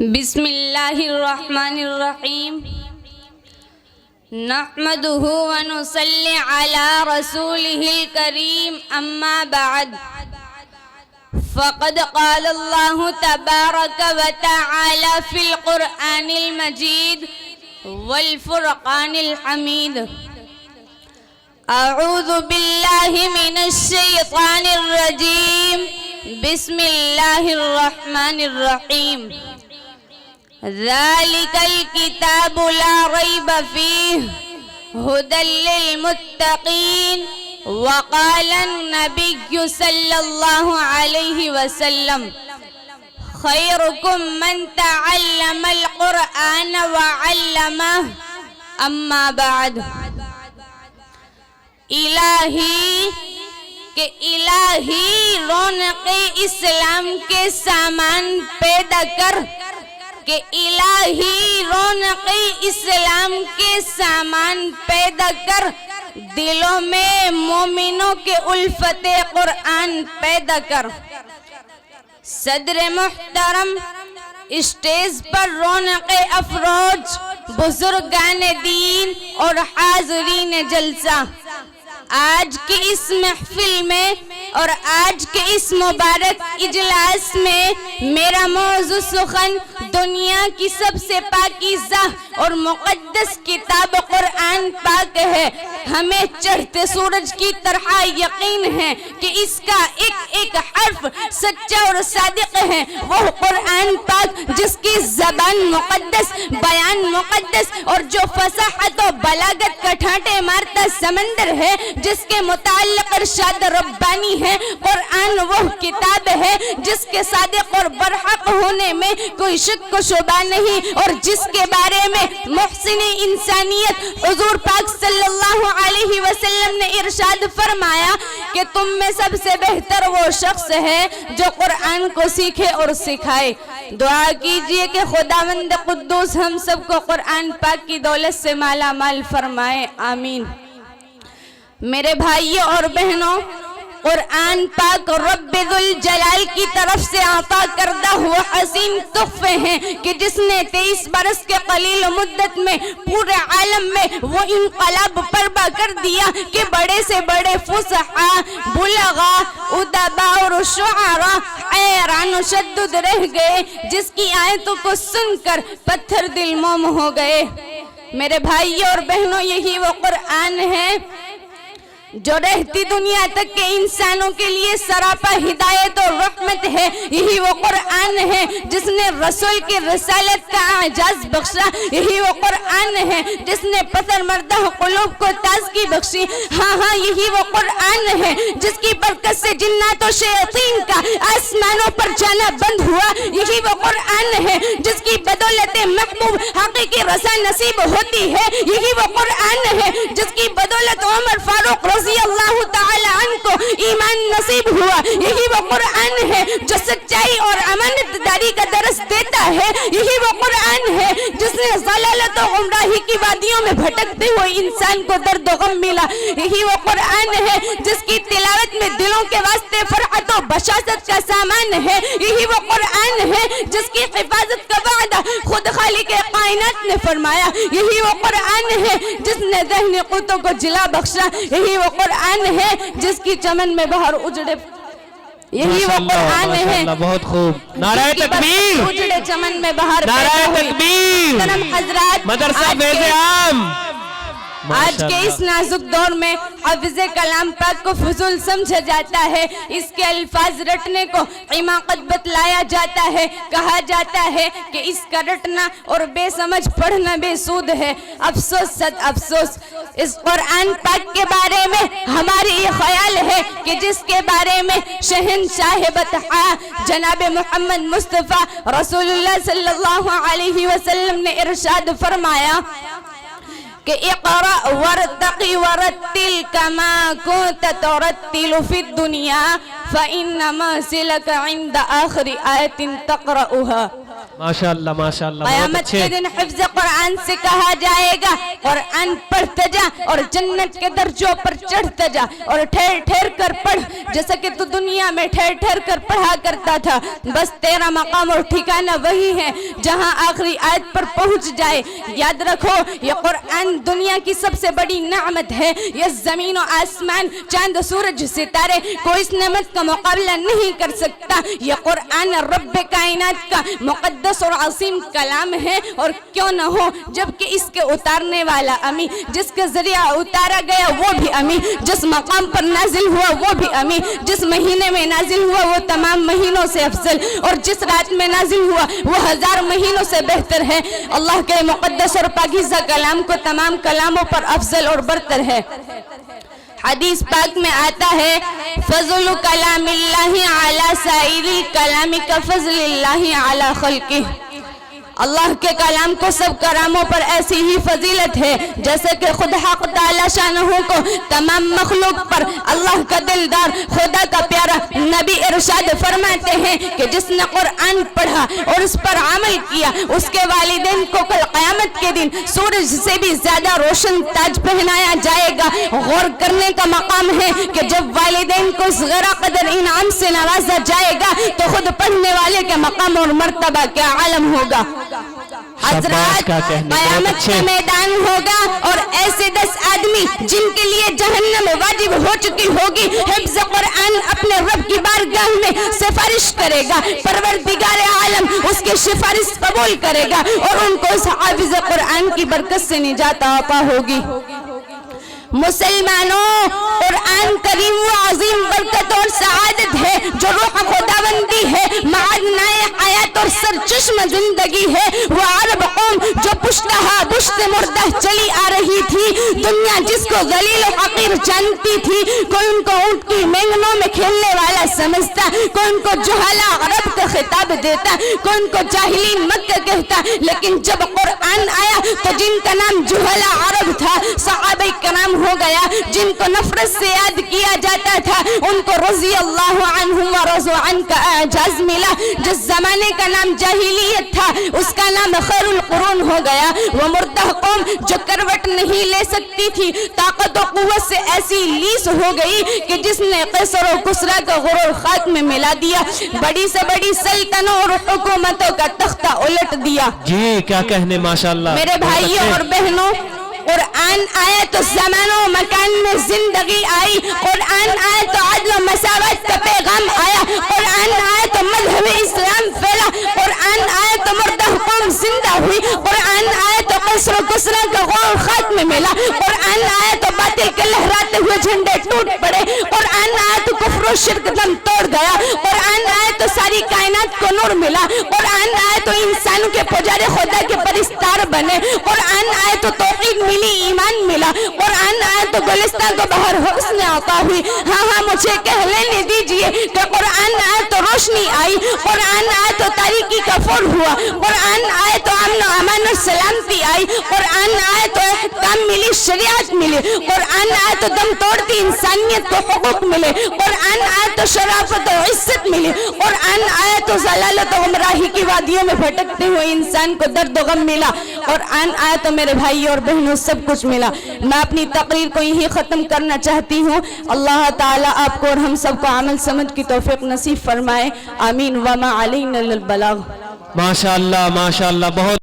بسم اللہ الرحمن الرحیم نحمده ونصلی علی رسوله الکریم اما بعد فقد قال اللہ تبارک وتعالی فی القرآن المجید والفرقان الحمید اعوذ باللہ من الشیطان الرجیم بسم اللہ الرحمن الرحیم ذلك الكتاب لا ريب فيه هدى للمتقين وقال النبي صلى الله عليه وسلم خيركم من تعلم القرآن وعلمه أما بعد الہی کہ الہی رونق اسلام کے سامان پیدا کر کہ الہی رونق اسلام کے سامان پیدا کر دلوں میں مومنوں کے الفت قرآن پیدا کر۔ صدر محترم، اسٹیج پر رونق افروز، بزرگان دین اور حاضرین جلسہ، آج کی اس محفل میں اور آج کے اس مبارک اجلاس میں میرا موضوع سخن دنیا کی سب سے پاکیزہ اور مقدس کتاب قرآن پاک ہے۔ ہمیں چڑھتے سورج کی طرح یقین ہے کہ اس کا ایک ایک حرف سچا اور صادق ہے۔ وہ قرآن پاک جس کی زبان مقدس، بیان مقدس اور جو فصاحت و بلاغت کا ٹھانٹے مارتا سمندر ہے، جس کے متعلق ارشاد ربانی ہے۔ قرآن وہ کتاب ہے جس کے صادق اور برحق ہونے میں کوئی شک و شبہ نہیں، اور جس کے بارے میں محسن انسانیت حضور پاک صلی اللہ علیہ وسلم نے ارشاد فرمایا کہ تم میں سب سے بہتر وہ شخص ہے جو قرآن کو سیکھے اور سکھائے۔ دعا کیجئے کہ خداوند قدوس ہم سب کو قرآن پاک کی دولت سے مالا مال فرمائے، آمین۔ میرے بھائیوں اور بہنوں، قرآن پاک رب ذوالجلال کی طرف سے عطا کردہ وہ حسین تحفے ہیں کہ جس نے 23 برس کے قلیل مدت میں پورے عالم میں وہ انقلاب برپا کر دیا کہ بڑے سے بڑے فصحاء، بلغاء، ادباء اور شعراء حیران و شدد رہ گئے، جس کی آیتوں کو سن کر پتھر دل موم ہو گئے۔ میرے بھائیوں اور بہنوں، یہی وہ قرآن ہے جو رہتی دنیا تک کے انسانوں کے لیے سراپا ہدایت اور رحمت ہے۔ یہی وہ قرآن ہے جس نے رسول کی رسالت کا اعجاز بخشا۔ یہی وہ قرآن ہے جس نے پتھر مردہ قلوب کو تازگی بخشی۔ ہاں یہی وہ قرآن ہے جس کی برکت سے جنات و شیاطین کا آسمانوں پر جانا بند ہوا۔ یہی وہ قرآن ہے جس کی بدولت محبوب حقیقی رضا نصیب ہوتی ہے۔ یہی وہ قرآن ہے جس کی بدولت عمر فاروق رضی اللہ تعالی عنہ کو ایمان نصیب ہوا۔ یہی وہ قرآن ہے جو سچائی اور امانت داری کا درس دیتا ہے۔ یہی وہ قرآن ہے جس نے ضلالت و گمراہی کی وادیوں میں بھٹکتے ہوئے انسان کو درد و غم ملا۔ یہی وہ قرآن ہے جس کی تلاوت میں دلوں کے واسطے فرحت و بشاشت کا سامان ہے۔ یہی وہ قرآن ہے جس کی حفاظت کا وعدہ خود خالق کائنات نے فرمایا۔ یہی وہ قرآن ہے جس نے ذہنی قوتوں کو جلا بخشا۔ یہی وہ قرآن ہے جس کی چمن میں بہار اجڑے۔ یہی وہ قرآن ہے بہت خوب، نعرہ تکبیر، اجڑے چمن میں بہار نعرہ تکبیر، محترم حضرات، مدرسہ فیض عام۔ آج کے اس نازک دور میں حفظ کلام پاک کو فضول سمجھا جاتا ہے، اس کے الفاظ رٹنے کو حماقت بتلایا جاتا ہے، کہا جاتا ہے کہ اس کا رٹنا اور بے سمجھ پڑھنا بے سود ہے۔ افسوس صد افسوس، اس قرآن پاک کے بارے میں ہماری یہ خیال ہے کہ جس کے بارے میں شہنشاہ بطحاء جناب محمد مصطفیٰ رسول اللہ صلی اللہ علیہ وسلم نے ارشاد فرمایا کہ اقرأ وارتقی ورتل کما کنت ترتل فی الدنیا فإن منزلک عند آخر آیت تقرأها۔ माशाअल्लाह माशाअल्लाह, बहुत क़यामत अच्छे। के दिन हिफ्ज़ कुरान से कहा जाएगा कुरान पढ़ते जा और जन्नत के दर्जों पर चढ़ते जा और ठहर ठहर कर पढ़, जैसा कि तू दुनिया में ठहर ठहर कर पढ़ा करता था। बस तेरा मकाम और ठिकाना वही है जहां आखिरी आयत पर पहुंच जाए। याद रखो, ये कुरान दुनिया की सबसे बड़ी नेमत है। ये जमीन और आसमान, चांद सूरज सितारे कोई इस नेमत का मुकाबला नहीं कर सकता। ये कुरान रब्ब कायनात का मुक़द्दस और अज़ीम कलाम है। और क्यों न हो, जबकि इसके उतारने वाला अमी, जिसके जरिया उतारा गया वो भी अमी, जिस मकाम पर नाजिल हुआ वो भी अमी, जिस महीने में नाजिल हुआ वो तमाम महीनों से अफजल, और जिस रात में नाजिल हुआ वो 1000 महीनों से बेहतर है। अल्लाह के मुक़द्दस और पाकीज़ा कलाम को तमाम कलामों पर अफजल और बरतर है। हदीस पाक में आता है, फज़लु कलामिल्लाहि अला साइरी कलामी का फज़लिल्लाहि अला खल्क़िही। अल्लाह के कलाम को सब कलामों पर ऐसी ही फजीलत है जैसे कि खुद हक़ ताला शानहू को तमाम मखलूक पर अल्लाह का दिलदार, खुदा का प्यारा नबी इरशाद फरमाते हैं कि जिसने कुरान पढ़ा और उस पर अमल किया उसके वालिदैन को कल क़यामत के दिन सूरज से भी ज्यादा रोशन ताज पहनाया जाएगा। गौर करने का मकाम है कि जब वालिदैन को इस गैर कदर इनाम से नवाजा जाएगा तो खुद पढ़ने वाले के मकाम और मर्तबा क्या आलम होगा। हज़रात, क़यामत का मैदान होगा और ऐसे 10 आदमी जिनके लिए जहन्नम वाजिब हो चुकी होगी, हिफ्ज़ कुरान अपने रब की बारगाह में सिफारिश करेगा। परवरदिगार आलम उसकी सिफारिश कबूल करेगा और उनको इस हाफिज़ कुरान की बरकत से निजात अता होगी। मुसलमानों, कुरान करीम वो अजीम बरकत और सआदत है जो रूह खुदाबंदी है, मादनाए हयात और सरचश्म जिंदगी है। वो अरब कौम जो पुश्तहा पुश्त मुर्दा चली आ रही थी, दुनिया जिसको जलील और हकीर जानती थी, कोई उनको ऊंट की मेंगनों में खेलने वाला समझता, कोई उनको जुहाला अरब का खिताब देता, कोई उनको जाहिलीन मक्का कहता। लेकिन जब कुरान आया तो जिनका नाम जुहाला अरब था सहाबा कराम हो गया, जिनको नफरत से याद किया जाता था उनको रज़ी अल्लाह अन्हुम व रज़ू अन का एजाज मिला। जिस जमाने का नाम जाहिलियत था उसका नाम खैरुल कुरून हो गया। वो मुर्दा कौम जो करवट नहीं ले सकती थी, ताकत और कुव्वत से ऐसी लीस हो गई कि जिसने कैसर और कुसरा का गुरूर खाक में मिला दिया, बड़ी से बड़ी सल्तनों और हुकूमतों का तख्ता उलट दिया। जी क्या कहने, माशाअल्लाह। मेरे भाइयों और बहनों, कुरान आया तो ज़मानो मकान में जिंदगी आई, कुरान आया तो अदल और मसावत का पैगाम आया, कुरान आया तो मजहब इस्लाम फैला, कुरान आया तो मुर्दा कौम जिंदा हुई, कुरान आया तो कैसर और कुसरा का गुरूर खाक में मिला, कुरान आया तो बातें के लहराते हुए झंडे टूट पड़े, कुरान आया तो कुफ्र और शिर्क दम तोड़ गया, कुरान आया तो सारी कायनात को नूर मिला, कुरान आया तो इंसानों के पुजारी खुदा के परिस्तार बने, कुरान आया तो तौहीद मिली, ईमान मिला, कुरान आया तो गुलिस्तान को बाहर हुस्न अता हुई। हाँ, मुझे कह लेने दीजिए कि कुरान आया तो रोशनी आई, कुरान आया तो तारीकी का फूल हुआ, कुरान आया तो अमन और अमान और सलामती आई, कुरान आया तो एहकाम मिली, शरीयत मिली, कुरान आया तो दम तोड़ती इंसानियत को हुकूक मिले, कुरान आया तो शराफत और इज्जत मिली, कुरान आया तो ज़लालत और गुमराही की वादियों में भटकते हुए इंसान को दर्द और गम मिला, कुरान आया तो मेरे भाई और बहनों सब कुछ मिला। मैं अपनी तकरीर को यही ख़त्म करना चाहती हूँ। अल्लाह ताला आपको और हम सबको अमल समझ की तौफीक नसीब फरमाए। आमीन। वमा अलैना इल्लल बलाग। माशाअल्लाह माशाअल्लाह, बहुत